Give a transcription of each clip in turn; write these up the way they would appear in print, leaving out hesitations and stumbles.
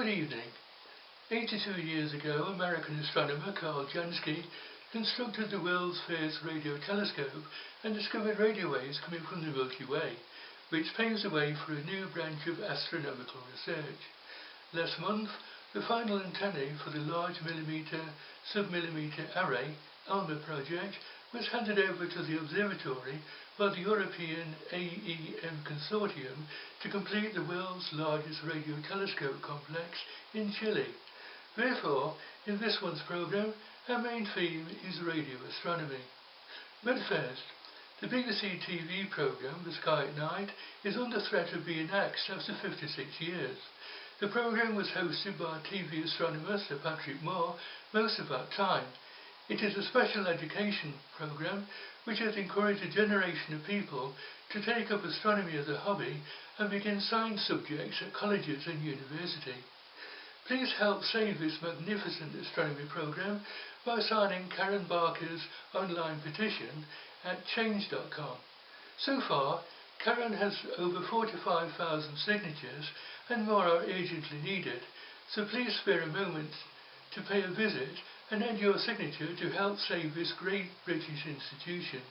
Good evening. 82 years ago, American astronomer Carl Jansky constructed the world's first radio telescope and discovered radio waves coming from the Milky Way, which paves the way for a new branch of astronomical research. Last month, the final antennae for the Large Millimetre Submillimetre Array ALMA project was handed over to the observatory by the European AEM Consortium to complete the world's largest radio telescope complex in Chile. Therefore, in this month's programme, our main theme is radio astronomy. But first, the BBC TV programme, The Sky at Night, is under threat of being axed after 56 years. The programme was hosted by TV astronomer Sir Patrick Moore most of that time. It is a special education programme which has encouraged a generation of people to take up astronomy as a hobby and begin science subjects at colleges and university. Please help save this magnificent astronomy programme by signing Karen Barker's online petition at change.com. So far, Karen has over 45,000 signatures and more are urgently needed, so please spare a moment to pay a visit and add your signature to help save this great British institution.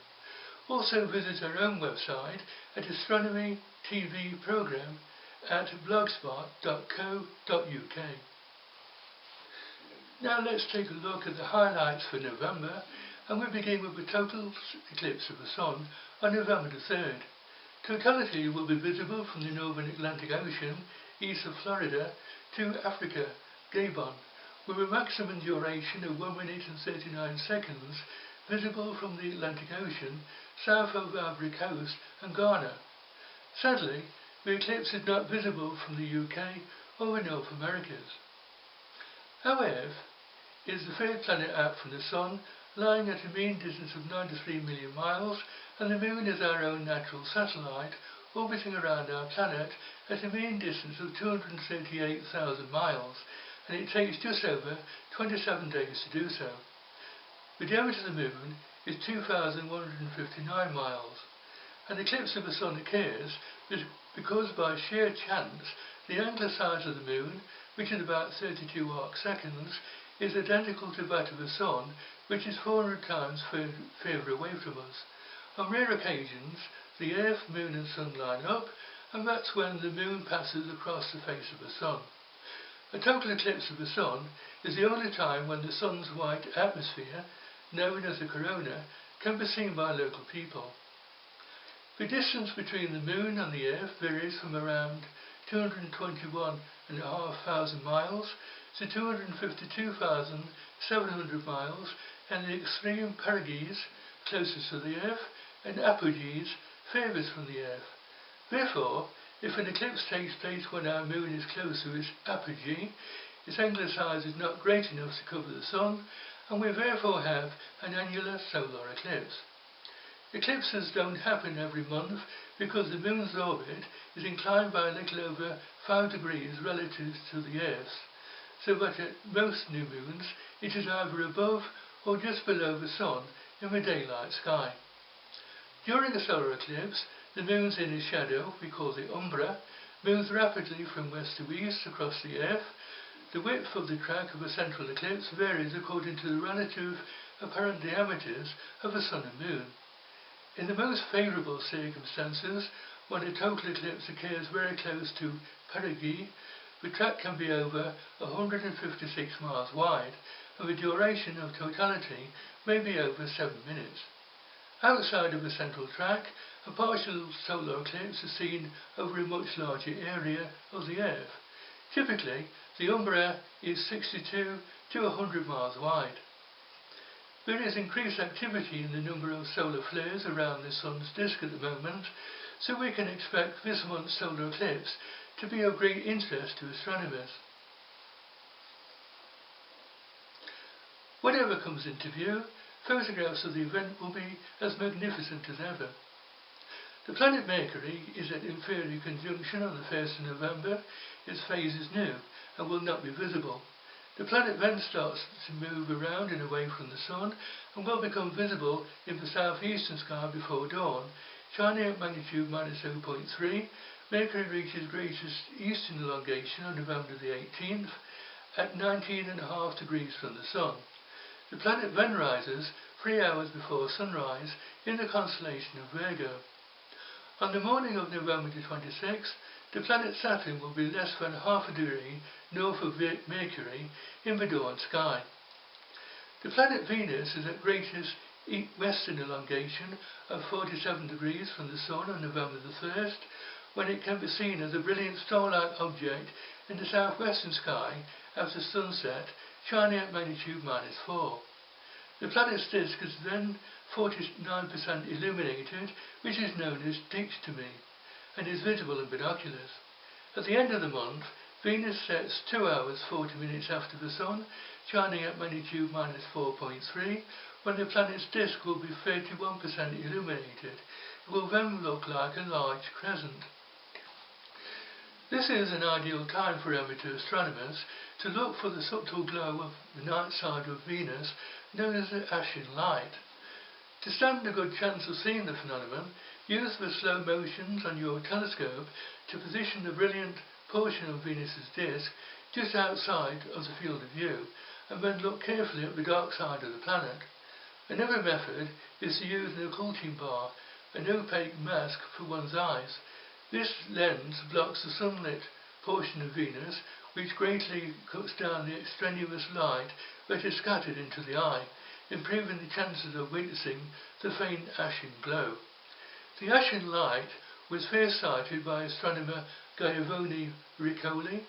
Also visit our own website at Astronomy TV Programme at blogspot.co.uk. Now let's take a look at the highlights for November, and we begin with the total eclipse of the Sun on November the 3rd. Totality will be visible from the northern Atlantic Ocean, east of Florida, to Africa, Gabon, with a maximum duration of 1 minute and 39 seconds, visible from the Atlantic Ocean, south of Ivory Coast and Ghana. Sadly, the eclipse is not visible from the UK or the North Americas. Our Earth is the third planet out from the Sun, lying at a mean distance of 93 million miles, and the Moon is our own natural satellite, orbiting around our planet at a mean distance of 238,000 miles, and it takes just over 27 days to do so. The diameter of the Moon is 2,159 miles. An eclipse of the Sun occurs because by sheer chance the angular size of the Moon, which is about 32 arc seconds, is identical to that of the Sun, which is 400 times further away from us. On rare occasions, the Earth, Moon and Sun line up, and that's when the Moon passes across the face of the Sun. A total eclipse of the Sun is the only time when the Sun's white atmosphere, known as the corona, can be seen by local people. The distance between the Moon and the Earth varies from around 221,500 miles to 252,700 miles, and the extreme perigees, closest to the Earth, and apogees, furthest from the Earth. Therefore, if an eclipse takes place when our Moon is close to its apogee, its angular size is not great enough to cover the Sun, and we therefore have an annular solar eclipse. Eclipses don't happen every month because the Moon's orbit is inclined by a little over 5 degrees relative to the Earth's, so that at most new moons it is either above or just below the Sun in the daylight sky. During a solar eclipse, the Moon's inner shadow, we call the umbra, moves rapidly from west to east across the Earth. The width of the track of a central eclipse varies according to the relative apparent diameters of the Sun and Moon. In the most favourable circumstances, when a total eclipse occurs very close to perigee, the track can be over 156 miles wide, and the duration of totality may be over 7 minutes. Outside of the central track, a partial solar eclipse is seen over a much larger area of the Earth. Typically, the umbra is 62 to 100 miles wide. There is increased activity in the number of solar flares around the Sun's disk at the moment, so we can expect this month's solar eclipse to be of great interest to astronomers. Whatever comes into view, photographs of the event will be as magnificent as ever. The planet Mercury is at inferior conjunction on the 1st of November. Its phase is new and will not be visible. The planet then starts to move around and away from the Sun and will become visible in the southeastern sky before dawn, shining at magnitude -0.3 Mercury reaches greatest eastern elongation on November the 18th at 19.5 degrees from the Sun. The planet then rises 3 hours before sunrise in the constellation of Virgo. On the morning of November the 26th, the planet Saturn will be less than half a degree north of Mercury in the dawn sky. The planet Venus is at greatest western elongation of 47 degrees from the Sun on November the 1st, when it can be seen as a brilliant star-like object in the southwestern sky after sunset, shining at magnitude -4. The planet's disk is then 49% illuminated, which is known as dichotomy, and is visible in binoculars. At the end of the month, Venus sets 2 hours 40 minutes after the Sun, shining at magnitude -4.3, when the planet's disk will be 31% illuminated. It will then look like a large crescent. This is an ideal time for amateur astronomers to look for the subtle glow of the night side of Venus, known as the ashen light. To stand a good chance of seeing the phenomenon, use the slow motions on your telescope to position the brilliant portion of Venus's disk just outside of the field of view, and then look carefully at the dark side of the planet. Another method is to use an occulting bar, an opaque mask for one's eyes. This lens blocks the sunlit portion of Venus, which greatly cuts down the extraneous light that is scattered into the eye, improving the chances of witnessing the faint ashen glow. The ashen light was first sighted by astronomer Giovanni Riccoli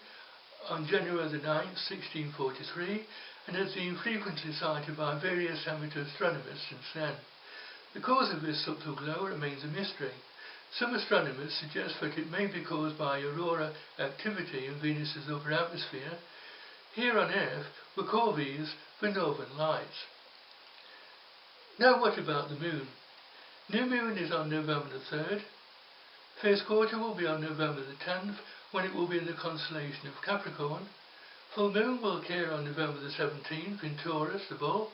on January the 9th, 1643, and has been frequently sighted by various amateur astronomers since then. The cause of this subtle glow remains a mystery. Some astronomers suggest that it may be caused by aurora activity in Venus's upper atmosphere. Here on Earth, we call these the northern lights. Now what about the Moon? New Moon is on November the 3rd. First quarter will be on November the 10th, when it will be in the constellation of Capricorn. Full Moon will occur on November the 17th in Taurus, the Bull,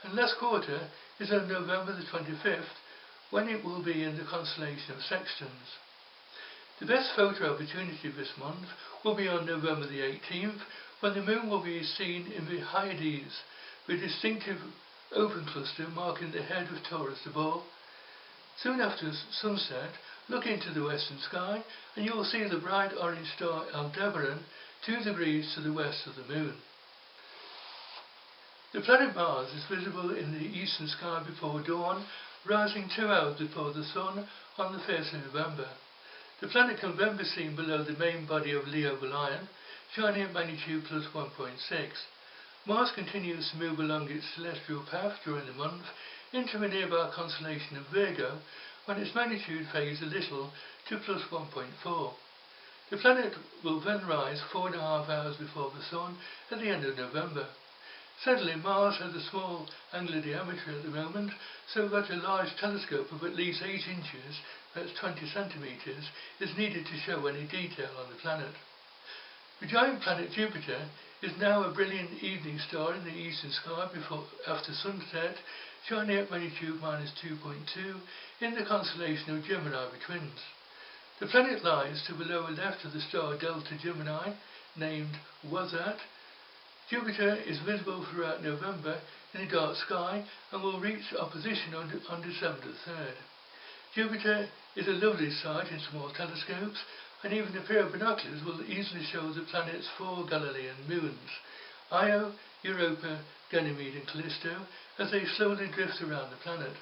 and last quarter is on November the 25th, when it will be in the constellation of Sextans. The best photo opportunity this month will be on November the 18th, when the Moon will be seen in the Hyades, the distinctive open cluster marking the head of Taurus the Bull. Soon after sunset, look into the western sky and you will see the bright orange star Aldebaran 2 degrees to the west of the Moon. The planet Mars is visible in the eastern sky before dawn, rising 2 hours before the Sun on the 1st of November. The planet can then be seen below the main body of Leo the Lion, shining at magnitude +1.6. Mars continues to move along its celestial path during the month into the nearby constellation of Virgo, when its magnitude fades a little to +1.4. The planet will then rise 4.5 hours before the Sun at the end of November. Sadly, Mars has a small angular diameter at the moment, so that a large telescope of at least 8 inches, that's 20 centimetres, is needed to show any detail on the planet. The giant planet Jupiter is now a brilliant evening star in the eastern sky after sunset, shining at magnitude -2.2 in the constellation of Gemini, the Twins. The planet lies to the lower left of the star Delta Gemini, named Wasat. Jupiter is visible throughout November in a dark sky and will reach opposition on December the 3rd. Jupiter is a lovely sight in small telescopes, and even a pair of binoculars will easily show the planet's 4 Galilean moons, Io, Europa, Ganymede and Callisto, as they slowly drift around the planet.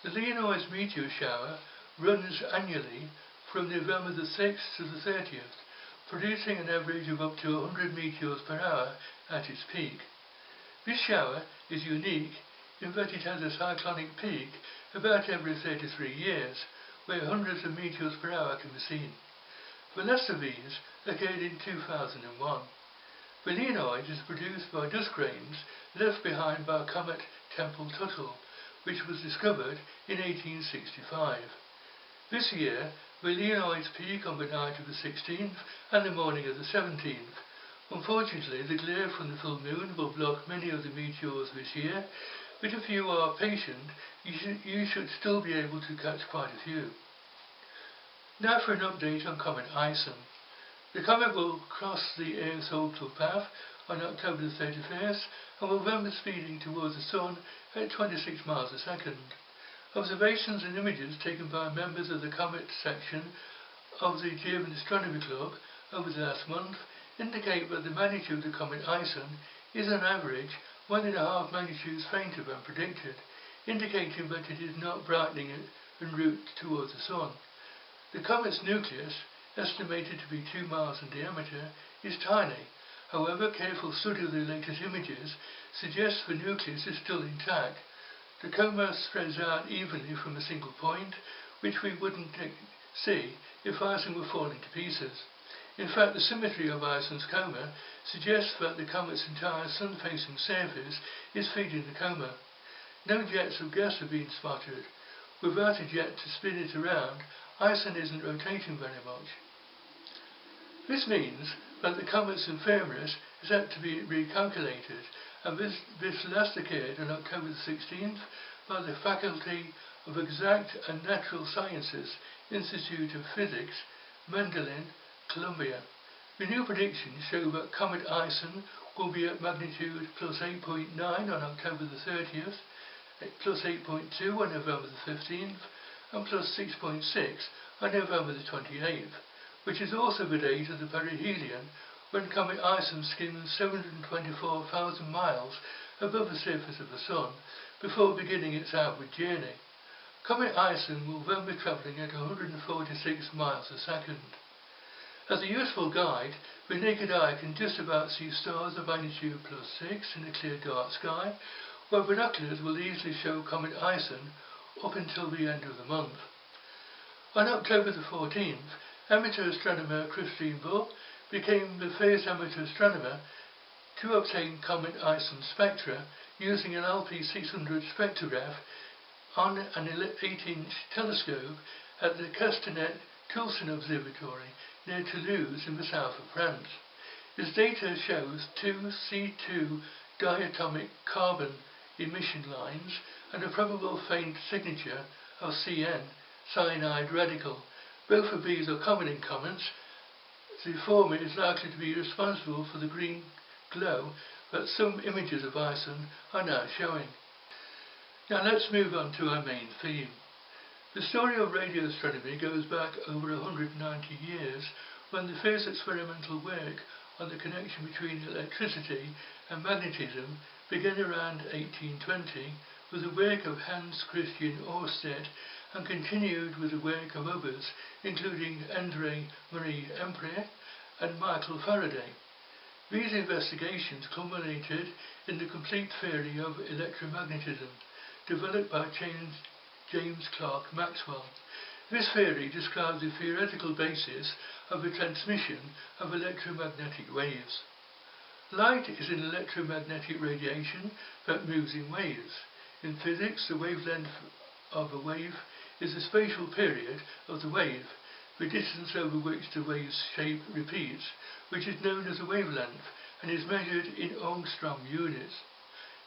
The Leonids meteor shower runs annually from November the 6th to the 30th, producing an average of up to 100 meteors per hour at its peak. This shower is unique in that it has a cyclonic peak about every 33 years, where hundreds of meteors per hour can be seen. The last of these occurred in 2001. The Leonids is produced by dust grains left behind by comet Tempel-Tuttle, which was discovered in 1865. This year, the Leonids peak on the night of the 16th and the morning of the 17th. Unfortunately, the glare from the full moon will block many of the meteors this year, but if you are patient, you should still be able to catch quite a few. Now for an update on Comet Ison. The comet will cross the Earth's orbital path on October the 31st and will then be speeding towards the Sun at 26 miles a second. Observations and images taken by members of the Comet section of the German Astronomy Club over the last month indicate that the magnitude of Comet Ison is on average 1.5 magnitudes fainter than predicted, indicating that it is not brightening en route towards the Sun. The comet's nucleus, estimated to be 2 miles in diameter, is tiny. However, careful study of the latest images suggests the nucleus is still intact. The coma spreads out evenly from a single point, which we wouldn't see if Ison were falling to pieces. In fact, the symmetry of Ison's coma suggests that the comet's entire sun-facing surface is feeding the coma. No jets of gas have been spotted. Without a jet to spin it around, Ison isn't rotating very much. This means that the comet's ephemeris is had to be recalculated, and this last occurred on October the 16th by the Faculty of Exact and Natural Sciences, Institute of Physics, Mendelein, Columbia. The new predictions show that Comet Ison will be at magnitude plus 8.9 on October the 30th, plus 8.2 on November the 15th, and plus 6.6 on November the 28th, which is also the date of the perihelion when Comet Ison skims 724,000 miles above the surface of the Sun before beginning its outward journey. Comet Ison will then be travelling at 146 miles a second. As a useful guide, the naked eye can just about see stars of magnitude plus 6 in a clear dark sky, where binoculars will easily show Comet Ison up until the end of the month. On October the 14th, amateur astronomer Christine Bull became the first amateur astronomer to obtain Comet Ison spectra using an LP600 spectrograph on an 8-inch telescope at the Castanet-Toulson Observatory near Toulouse in the south of France. Its data shows 2 C2 diatomic carbon emission lines and a probable faint signature of CN, cyanide radical. Both of these are common in comets. The former is likely to be responsible for the green glow that some images of Ison are now showing. Now let's move on to our main theme. The story of radio astronomy goes back over 190 years, when the first experimental work on the connection between electricity and magnetism began around 1820 with the work of Hans Christian Ørsted and continued with the work of others, including André Marie Ampère and Michael Faraday. These investigations culminated in the complete theory of electromagnetism, developed by James Clerk Maxwell. This theory describes the theoretical basis of the transmission of electromagnetic waves. Light is an electromagnetic radiation that moves in waves. In physics, the wavelength of a wave is the spatial period of the wave, the distance over which the wave's shape repeats, which is known as a wavelength and is measured in Armstrong units.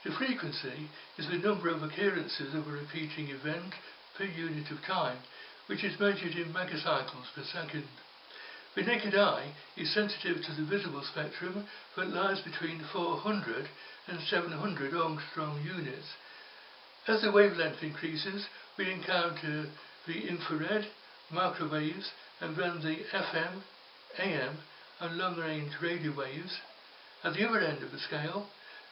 The frequency is the number of occurrences of a repeating event per unit of time, which is measured in megacycles per second. The naked eye is sensitive to the visible spectrum that lies between 400 and 700 Armstrong units. As the wavelength increases, we encounter the infrared, microwaves, and then the FM, AM, and long-range radio waves. At the other end of the scale,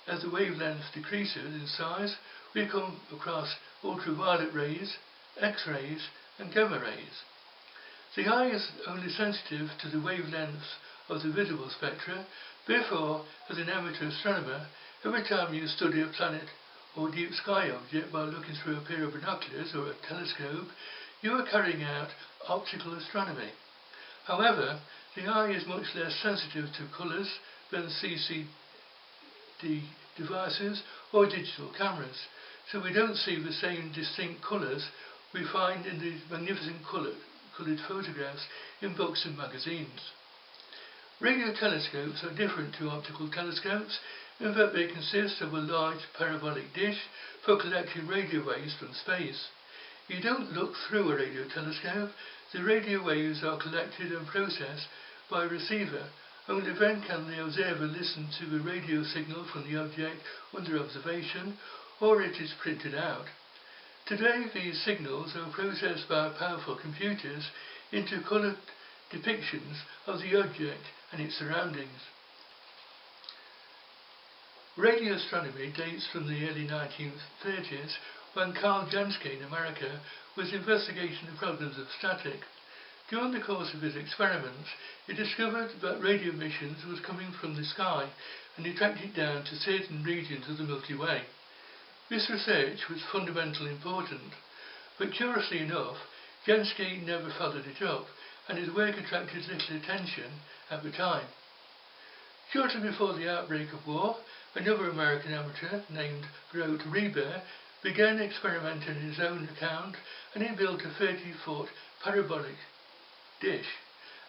as the wavelength decreases in size, we come across ultraviolet rays, X-rays, and gamma rays. The eye is only sensitive to the wavelengths of the visible spectra. Therefore, as an amateur astronomer, every time you study a planet or deep sky object by looking through a pair of binoculars or a telescope, you are carrying out optical astronomy. However, the eye is much less sensitive to colours than CCD devices or digital cameras, so we don't see the same distinct colours we find in the magnificent coloured photographs in books and magazines. Radio telescopes are different to optical telescopes in that they consist of a large parabolic dish for collecting radio waves from space. You don't look through a radio telescope, The radio waves are collected and processed by a receiver. Only then can the observer listen to a radio signal from the object under observation, or it is printed out. Today these signals are processed by powerful computers into coloured depictions of the object and its surroundings. Radio astronomy dates from the early 1930s, when Carl Jansky in America was investigating the problems of static. During the course of his experiments, he discovered that radio emissions was coming from the sky, and he tracked it down to certain regions of the Milky Way. This research was fundamentally important, but curiously enough, Jansky never followed it up, and his work attracted little attention at the time. Shortly before the outbreak of war, another American amateur named Grote Reber began experimenting on his own account, and he built a 30-foot parabolic dish,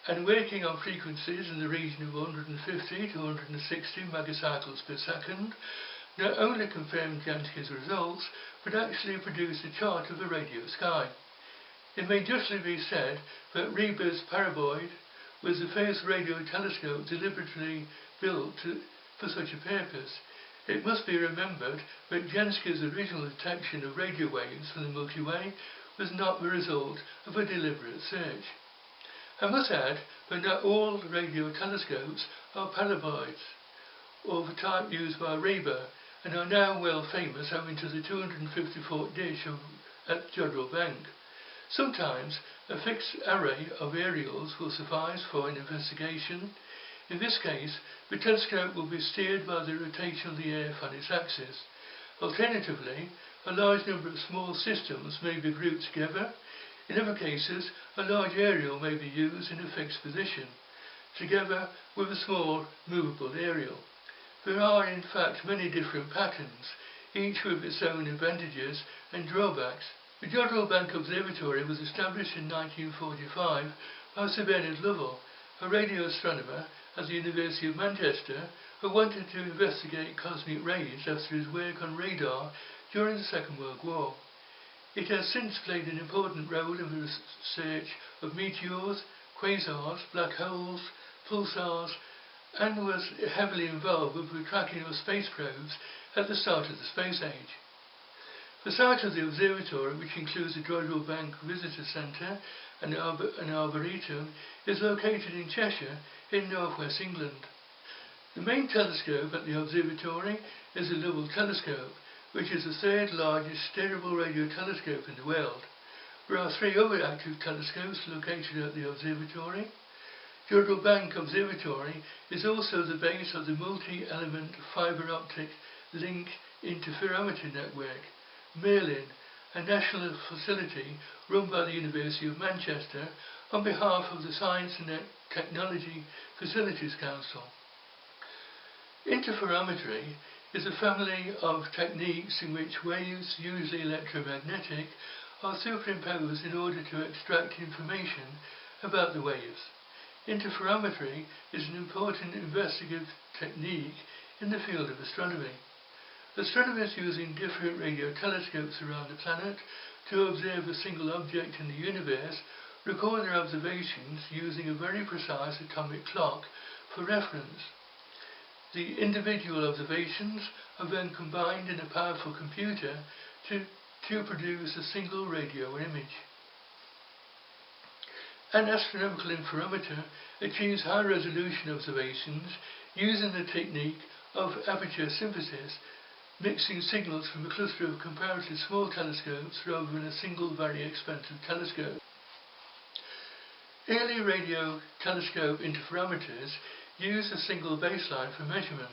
and working on frequencies in the region of 150 to 160 megacycles per second, not only confirmed Jansky's results, but actually produced a chart of the radio sky. It may justly be said that Reber's paraboloid was the first radio telescope deliberately built for such a purpose. It must be remembered that Jansky's original detection of radio waves from the Milky Way was not the result of a deliberate search. I must add that not all radio telescopes are paraboloids, or the type used by Reber, and are now well famous owing to the 250-foot dish at Jodrell Bank. Sometimes a fixed array of aerials will suffice for an investigation. In this case, the telescope will be steered by the rotation of the Earth on its axis. Alternatively, a large number of small systems may be grouped together. In other cases, a large aerial may be used in a fixed position, together with a small movable aerial. There are in fact many different patterns, each with its own advantages and drawbacks. The Jodrell Bank Observatory was established in 1945 by Sir Bernard Lovell, a radio astronomer at the University of Manchester, who wanted to investigate cosmic rays after his work on radar during the Second World War. It has since played an important role in the research of meteors, quasars, black holes, pulsars, and was heavily involved with the tracking of space probes at the start of the space age. The site of the observatory, which includes the Jodrell Bank Visitor Centre and an arboretum, is located in Cheshire in northwest England. The main telescope at the observatory is the Lovell Telescope, which is the third largest steerable radio telescope in the world. There are 3 other active telescopes located at the observatory. Jodrell Bank Observatory is also the base of the multi-element fibre optic link interferometer network, Merlin, a national facility run by the University of Manchester on behalf of the Science and Technology Facilities Council. Interferometry is a family of techniques in which waves, usually electromagnetic, are superimposed in order to extract information about the waves. Interferometry is an important investigative technique in the field of astronomy. Astronomers using different radio telescopes around the planet to observe a single object in the universe record their observations using a very precise atomic clock for reference. The individual observations are then combined in a powerful computer to produce a single radio image. An astronomical interferometer achieves high-resolution observations using the technique of aperture synthesis, mixing signals from a cluster of comparatively small telescopes rather than a single very expensive telescope. Early radio telescope interferometers use a single baseline for measurement.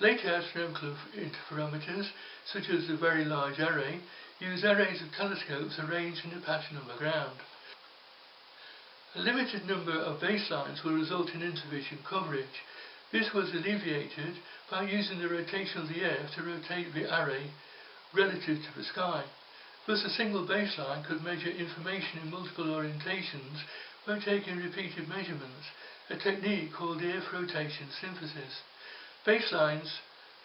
Later astronomical interferometers, such as the Very Large Array, use arrays of telescopes arranged in a pattern on the ground. A limited number of baselines will result in insufficient coverage. This was alleviated by using the rotation of the Earth to rotate the array relative to the sky. Thus, a single baseline could measure information in multiple orientations by taking repeated measurements, a technique called Earth rotation synthesis. Baselines,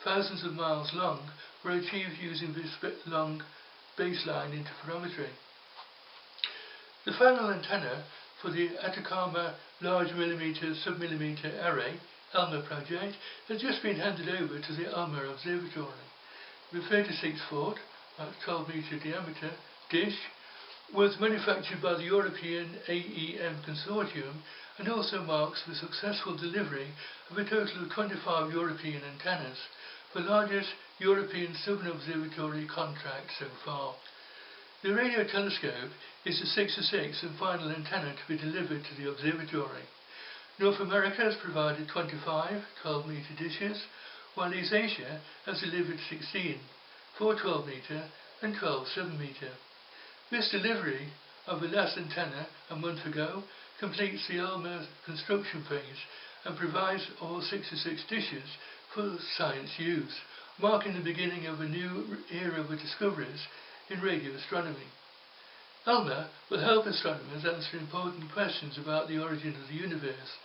thousands of miles long, were achieved using this long baseline interferometry. The final antenna for the Atacama Large Millimetre Submillimetre Array ALMA project has just been handed over to the ALMA Observatory. The 36-foot, 12-metre diameter dish was manufactured by the European AEM Consortium and also marks the successful delivery of a total of 25 European antennas, the largest European Southern Observatory contract so far. The radio telescope is the 6th and final antenna to be delivered to the observatory. North America has provided 25 12-metre dishes, while East Asia has delivered 16, 4 12-metre and 12 7-metre. This delivery of the last antenna a month ago completes the ALMA construction phase and provides all 66 dishes for science use, marking the beginning of a new era of discoveries in radio astronomy. ALMA will help astronomers answer important questions about the origin of the universe.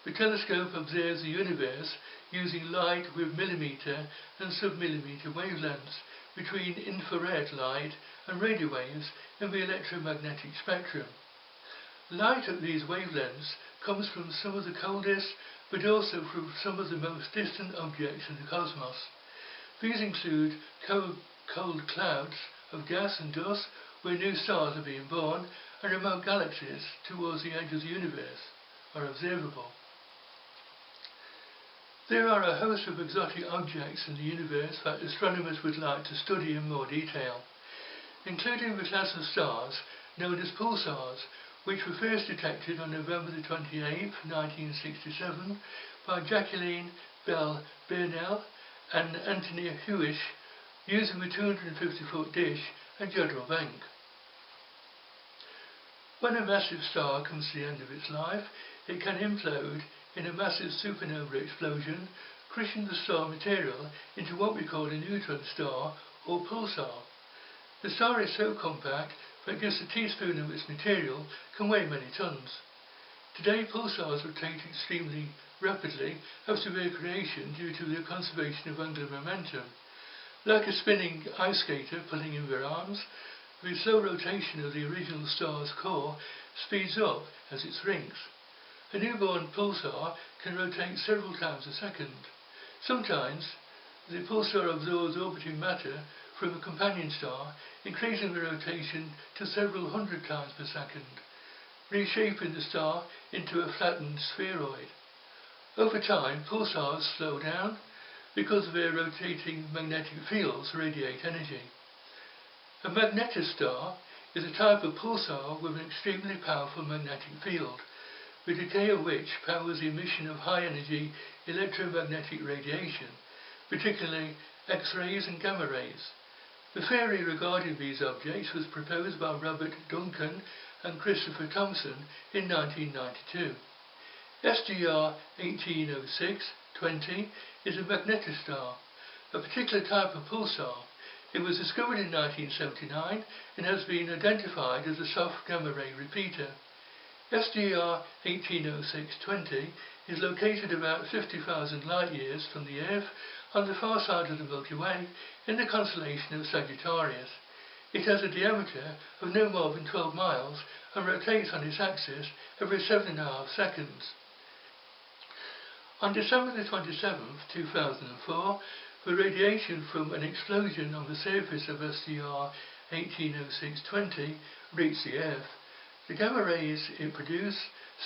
The telescope observes the universe using light with millimetre and submillimetre wavelengths between infrared light and radio waves in the electromagnetic spectrum. Light at these wavelengths comes from some of the coldest but also from some of the most distant objects in the cosmos. These include cold clouds of gas and dust where new stars are being born, and remote galaxies towards the edge of the universe are observable. There are a host of exotic objects in the universe that astronomers would like to study in more detail, including the class of stars known as pulsars, which were first detected on November 28, 1967 by Jacqueline Bell Burnell and Anthony Hewish using the 250-foot dish at Jodrell Bank. When a massive star comes to the end of its life, it can implode in a massive supernova explosion, crushing the star material into what we call a neutron star or pulsar. The star is so compact that just a teaspoon of its material can weigh many tons. Today pulsars rotate extremely rapidly after their creation due to the conservation of angular momentum. Like a spinning ice skater pulling in their arms, the slow rotation of the original star's core speeds up as it shrinks. A newborn pulsar can rotate several times a second. Sometimes the pulsar absorbs orbiting matter from a companion star, increasing the rotation to several hundred times per second, reshaping the star into a flattened spheroid. Over time, pulsars slow down because their rotating magnetic fields radiate energy. A magnetostar is a type of pulsar with an extremely powerful magnetic field, the decay of which powers the emission of high-energy electromagnetic radiation, particularly X-rays and gamma rays. The theory regarding these objects was proposed by Robert Duncan and Christopher Thomson in 1992. SGR 1806-20 is a magnetostar, a particular type of pulsar. It was discovered in 1979 and has been identified as a soft gamma ray repeater. SGR 1806-20 is located about 50,000 light-years from the Earth on the far side of the Milky Way in the constellation of Sagittarius. It has a diameter of no more than 12 miles and rotates on its axis every 7.5 seconds. On December 27, 2004, the radiation from an explosion on the surface of SGR 1806-20 reached the Earth. The gamma rays it produced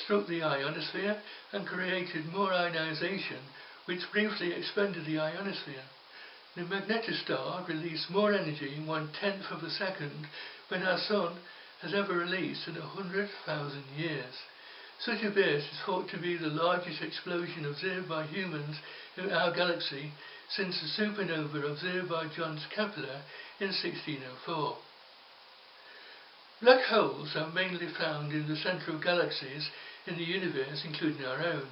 struck the ionosphere and created more ionization, which briefly expanded the ionosphere. The magnetostar released more energy in 1/10 of a second than our Sun has ever released in 100,000 years. Such a burst is thought to be the largest explosion observed by humans in our galaxy since the supernova observed by John Kepler in 1604. Black holes are mainly found in the centre of galaxies in the universe, including our own.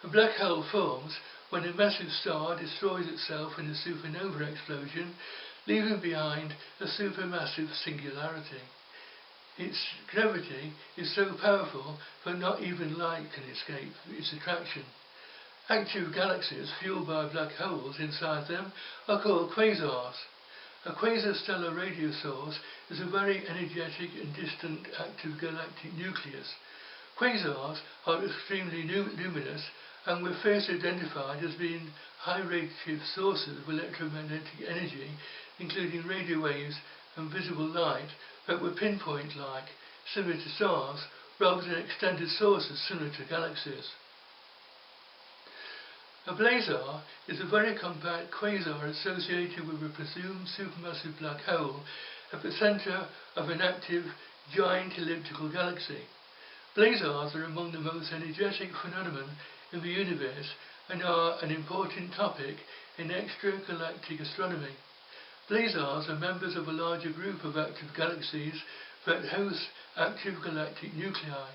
A black hole forms when a massive star destroys itself in a supernova explosion, leaving behind a supermassive singularity. Its gravity is so powerful that not even light can escape its attraction. Active galaxies fueled by black holes inside them are called quasars. A quasi-stellar radio source is a very energetic and distant active galactic nucleus. Quasars are extremely luminous and were first identified as being high redshift sources of electromagnetic energy, including radio waves and visible light, that were pinpoint-like, similar to stars, rather than extended sources similar to galaxies. A blazar is a very compact quasar associated with a presumed supermassive black hole at the centre of an active, giant elliptical galaxy. Blazars are among the most energetic phenomena in the universe and are an important topic in extragalactic astronomy. Blazars are members of a larger group of active galaxies that host active galactic nuclei.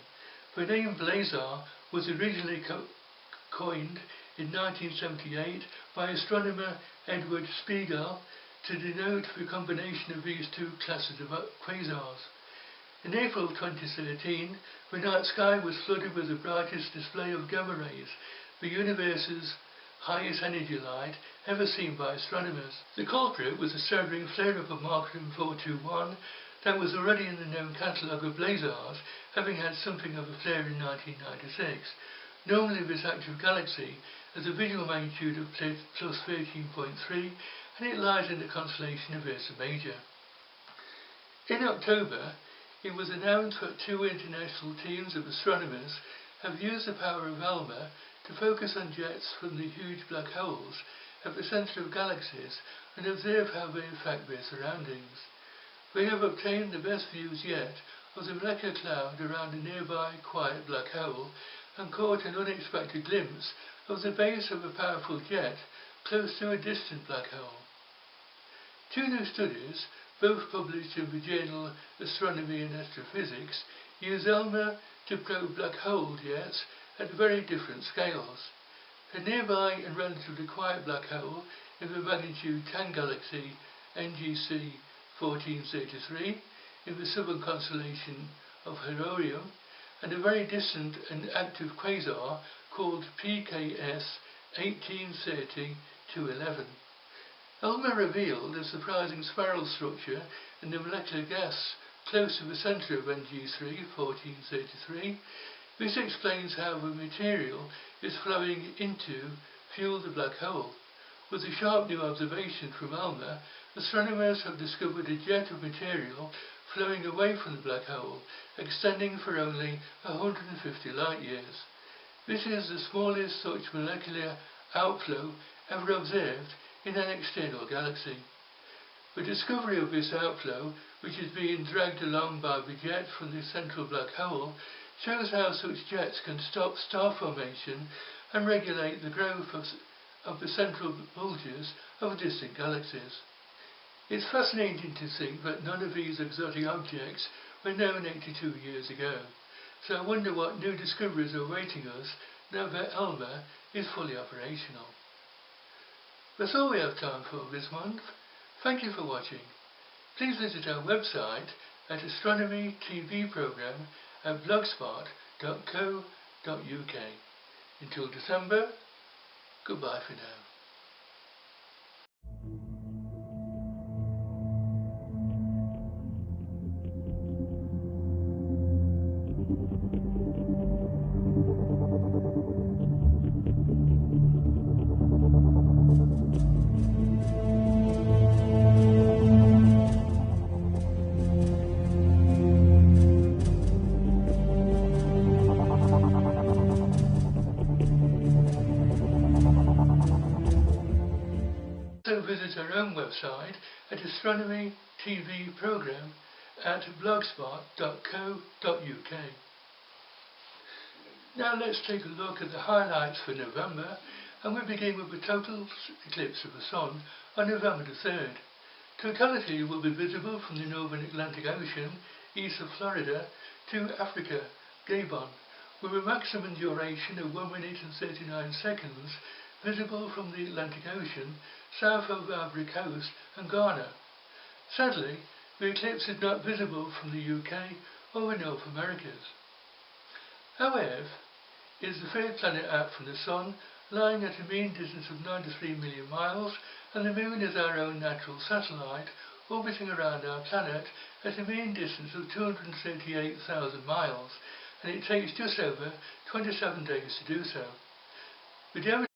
The name blazar was originally coined in 1978 by astronomer Edward Spiegel to denote the combination of these two classes of quasars. In April 2013, the night sky was flooded with the brightest display of gamma rays, the universe's highest energy light ever seen by astronomers. The culprit was a staggering flare-up of Markram 421 that was already in the known catalogue of blazars, having had something of a flare in 1996. Normally this active galaxy has a visual magnitude of plus 13.3 and it lies in the constellation of Ursa Major. In October, it was announced that two international teams of astronomers have used the power of ALMA to focus on jets from the huge black holes at the centre of galaxies and observe how they affect their surroundings. They have obtained the best views yet of the molecular cloud around a nearby quiet black hole and caught an unexpected glimpse of the base of a powerful jet close to a distant black hole. Two new studies, both published in the journal Astronomy and Astrophysics, use ALMA to probe black hole jets at very different scales. A nearby and relatively quiet black hole in the magnitude 10 galaxy NGC 1433 in the southern constellation of Herorium, and a very distant and active quasar called PKS 1830-211. ALMA revealed a surprising spiral structure in the molecular gas close to the centre of NG3 1433. This explains how the material is flowing into fuel the black hole. With a sharp new observation from ALMA, astronomers have discovered a jet of material flowing away from the black hole, extending for only 150 light years. This is the smallest such molecular outflow ever observed in an external galaxy. The discovery of this outflow, which is being dragged along by the jet from the central black hole, shows how such jets can stop star formation and regulate the growth of the central bulges of distant galaxies. It's fascinating to think that none of these exotic objects were known 82 years ago, so I wonder what new discoveries are awaiting us now that ALMA is fully operational. That's all we have time for this month. Thank you for watching. Please visit our website at Astronomy TV program at blogspot.co.uk. Until December, goodbye for now. Visit our own website at Astronomy TV program at blogspot.co.uk. Now let's take a look at the highlights for November, and we begin with the total eclipse of the Sun on November the 3rd. Totality will be visible from the northern Atlantic Ocean, east of Florida, to Africa, Gabon, with a maximum duration of 1 minute and 39 seconds, visible from the Atlantic Ocean, south of the Ivory Coast and Ghana. Sadly, the eclipse is not visible from the UK or the North Americas. Our Earth is the third planet out from the Sun lying at a mean distance of 93 million miles, and the Moon is our own natural satellite, orbiting around our planet at a mean distance of 238,000 miles, and it takes just over 27 days to do so. Good evening.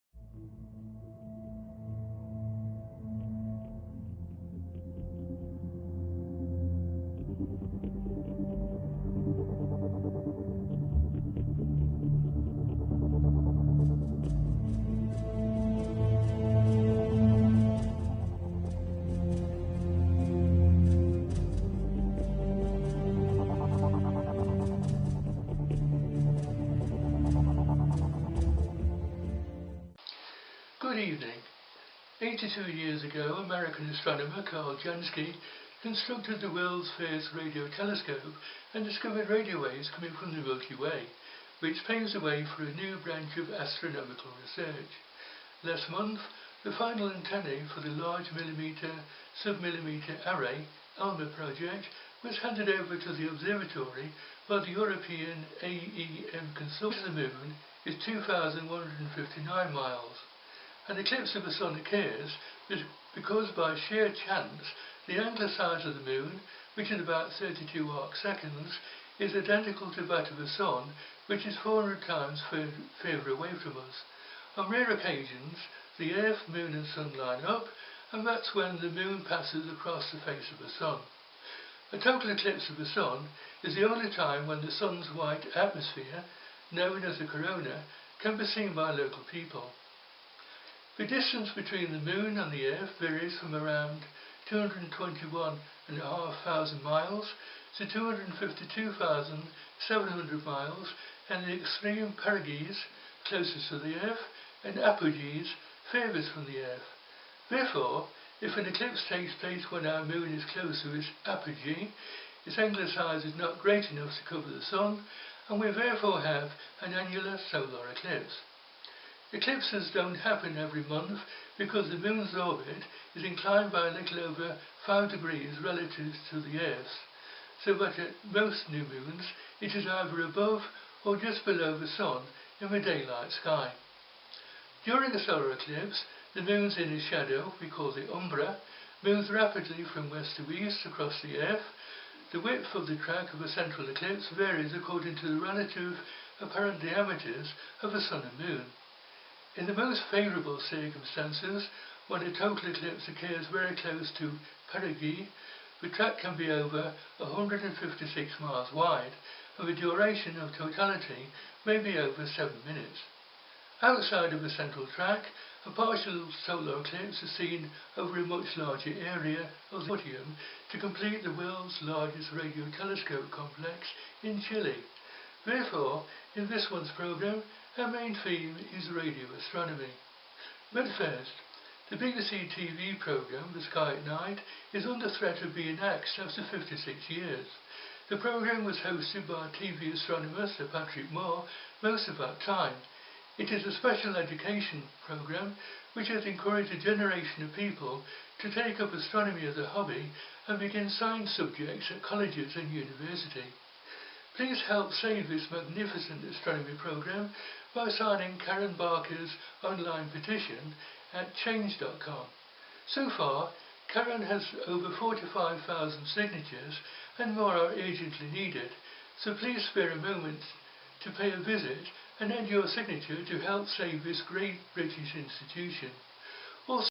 82 years ago, American astronomer Carl Jansky constructed the world's first radio telescope and discovered radio waves coming from the Milky Way, which paves the way for a new branch of astronomical research. Last month, the final antennae for the Large Millimetre Submillimetre Array ALMA project was handed over to the observatory by the European AEM consortium. The Moon is 2,159 miles. An eclipse of the Sun occurs because by sheer chance the angular size of the Moon, which is about 32 arc seconds, is identical to that of the Sun, which is 400 times further away from us. On rare occasions, the Earth, Moon and Sun line up, and that's when the Moon passes across the face of the Sun. A total eclipse of the Sun is the only time when the Sun's white atmosphere, known as the corona, can be seen by local people. The distance between the Moon and the Earth varies from around 221,500 miles to 252,700 miles, and the extreme perigees, closest to the Earth, and apogees, furthest from the Earth. Therefore, if an eclipse takes place when our Moon is close to its apogee, its angular size is not great enough to cover the Sun, and we therefore have an annular solar eclipse. Eclipses don't happen every month because the Moon's orbit is inclined by a little over 5 degrees relative to the Earth's, so that at most new moons it is either above or just below the Sun in the daylight sky. During a solar eclipse, the Moon's inner shadow, we call the umbra, moves rapidly from west to east across the Earth. The width of the track of a central eclipse varies according to the relative apparent diameters of the Sun and Moon. In the most favourable circumstances, when a total eclipse occurs very close to perigee, the track can be over 156 miles wide, and the duration of totality may be over 7 minutes. Outside of the central track, a partial solar eclipse is seen over a much larger area of the Podium to complete the world's largest radio telescope complex in Chile. Therefore, in this month's programme, our main theme is radio astronomy. But first, the BBC TV programme, The Sky at Night, is under threat of being axed after 56 years. The programme was hosted by TV astronomer Sir Patrick Moore most of that time. It is a special education programme which has encouraged a generation of people to take up astronomy as a hobby and begin science subjects at colleges and university. Please help save this magnificent astronomy programme by signing Karen Barker's online petition at change.com. So far, Karen has over 45,000 signatures and more are urgently needed, so please spare a moment to pay a visit and add your signature to help save this great British institution. Also,